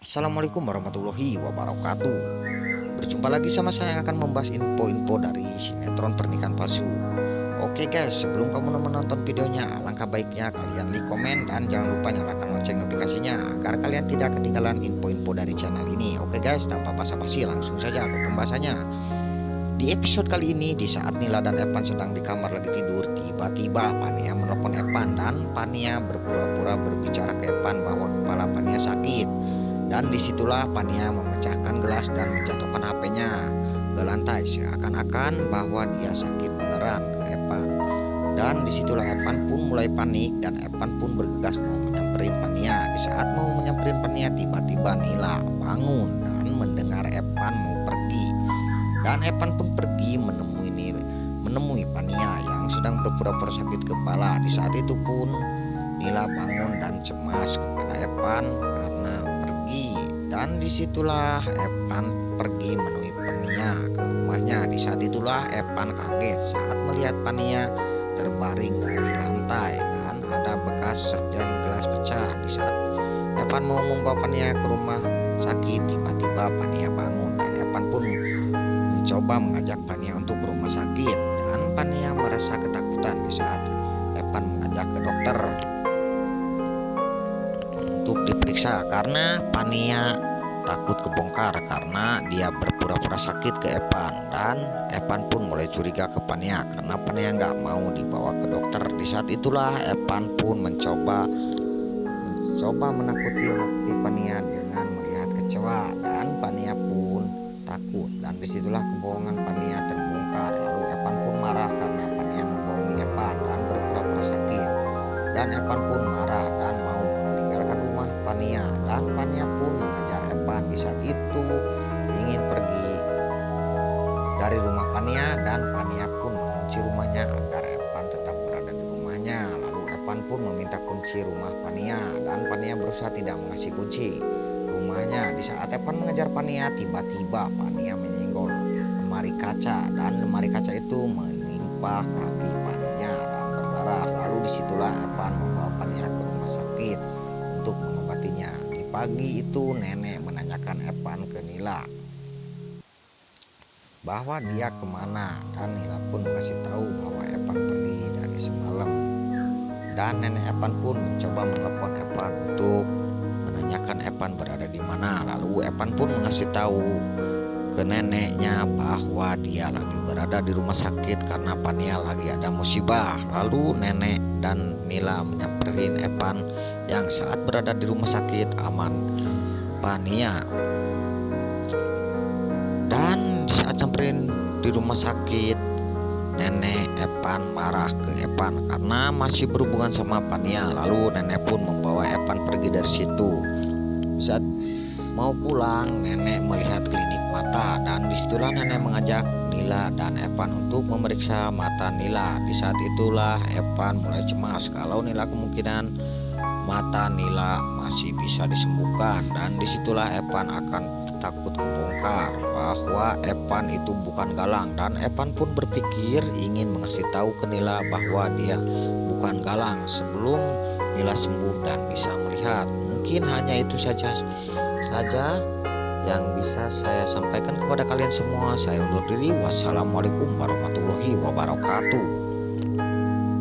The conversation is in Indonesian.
Assalamualaikum warahmatullahi wabarakatuh. Berjumpa lagi sama saya yang akan membahas info-info dari sinetron Pernikahan Palsu. Oke guys, sebelum kamu menonton videonya, alangkah baiknya kalian like, komen, dan jangan lupa nyalakan lonceng notifikasinya agar kalian tidak ketinggalan info-info dari channel ini. Oke guys, tanpa basa-basi langsung saja ke pembahasannya. Di episode kali ini, di saat Nila dan Evan sedang di kamar lagi tidur, tiba-tiba Pania menelpon Evan dan Pania berpura-pura berbicara ke Evan bahwa kepala Pania sakit. Dan disitulah Pania memecahkan gelas dan menjatuhkan HP-nya ke lantai seakan-akan bahwa dia sakit beneran ke Evan. Dan disitulah Evan pun mulai panik dan Evan pun bergegas mau menyamperin Pania. Di saat mau menyamperin Pania, tiba-tiba Nila bangun dan mendengar Evan mau pergi. Dan Evan pun pergi menemui Pania yang sedang berpura-pura sakit kepala. Di saat itu pun Nila bangun dan cemas kepada Evan karena dan disitulah Evan pergi menemui Pania ke rumahnya. Di saat itulah Evan kaget saat melihat Pania terbaring dari lantai dan ada bekas serpihan gelas pecah. Di saat Evan mau membawa Pania ke rumah sakit, tiba-tiba Pania bangun dan Evan pun mencoba mengajak Pania untuk ke rumah sakit dan Pania merasa ketakutan. Di saat Evan mengajak ke dokter untuk diperiksa karena Pania takut kebongkar karena dia berpura-pura sakit ke Evan. Dan Evan pun mulai curiga ke Pania karena Pania nggak mau dibawa ke dokter. Di saat itulah Evan pun mencoba menakuti Pania dengan melihat kecewa dan Pania pun takut. Dan disitulah kebohongan Pania terbongkar. Lalu Evan pun marah karena Pania membohongi Evan dan berpura-pura sakit. Dan Evan pun marah dan mau meninggalkan rumah Pania. Dan Pania pun mengejar Evan. Di saat itu ingin pergi dari rumah Pania dan Pania pun mengunci rumahnya agar Evan tetap berada di rumahnya. Lalu Evan pun meminta kunci rumah Pania dan Pania berusaha tidak mengasih kunci rumahnya. Di saat Evan mengejar Pania, tiba-tiba Pania menyenggol lemari kaca dan lemari kaca itu menimpa kaki Pania dan berdarah. Lalu disitulah Evan membawa Pania ke rumah sakit untuk mengobatinya. Di pagi itu nenek menanyakan Evan ke Nila bahwa dia kemana dan Nila pun mengasih tahu bahwa Evan pergi dari semalam. Dan nenek Evan pun mencoba menelpon Evan untuk menanyakan Evan berada di mana. Lalu Evan pun mengasih tahu ke neneknya bahwa dia lagi berada di rumah sakit karena Pania lagi ada musibah. Lalu nenek dan Nila menyamperin Evan yang saat berada di rumah sakit aman Pania. Dan di saat samperin di rumah sakit, nenek Evan marah ke Evan karena masih berhubungan sama Pania. Lalu nenek pun membawa Evan pergi dari situ. Saat mau pulang, nenek melihat klinik mata dan disitulah nenek mengajak Nila dan Evan untuk memeriksa mata Nila. Di saat itulah Evan mulai cemas kalau Nila kemungkinan mata Nila masih bisa disembuhkan. Dan disitulah Evan akan takut kebongkar bahwa Evan itu bukan galang. Dan Evan pun berpikir ingin mengasih tahu ke Nila bahwa dia bukan galang sebelum Nila sembuh dan bisa melihat. Mungkin hanya itu saja yang bisa saya sampaikan kepada kalian semua. Saya undur diri. Wassalamualaikum warahmatullahi wabarakatuh.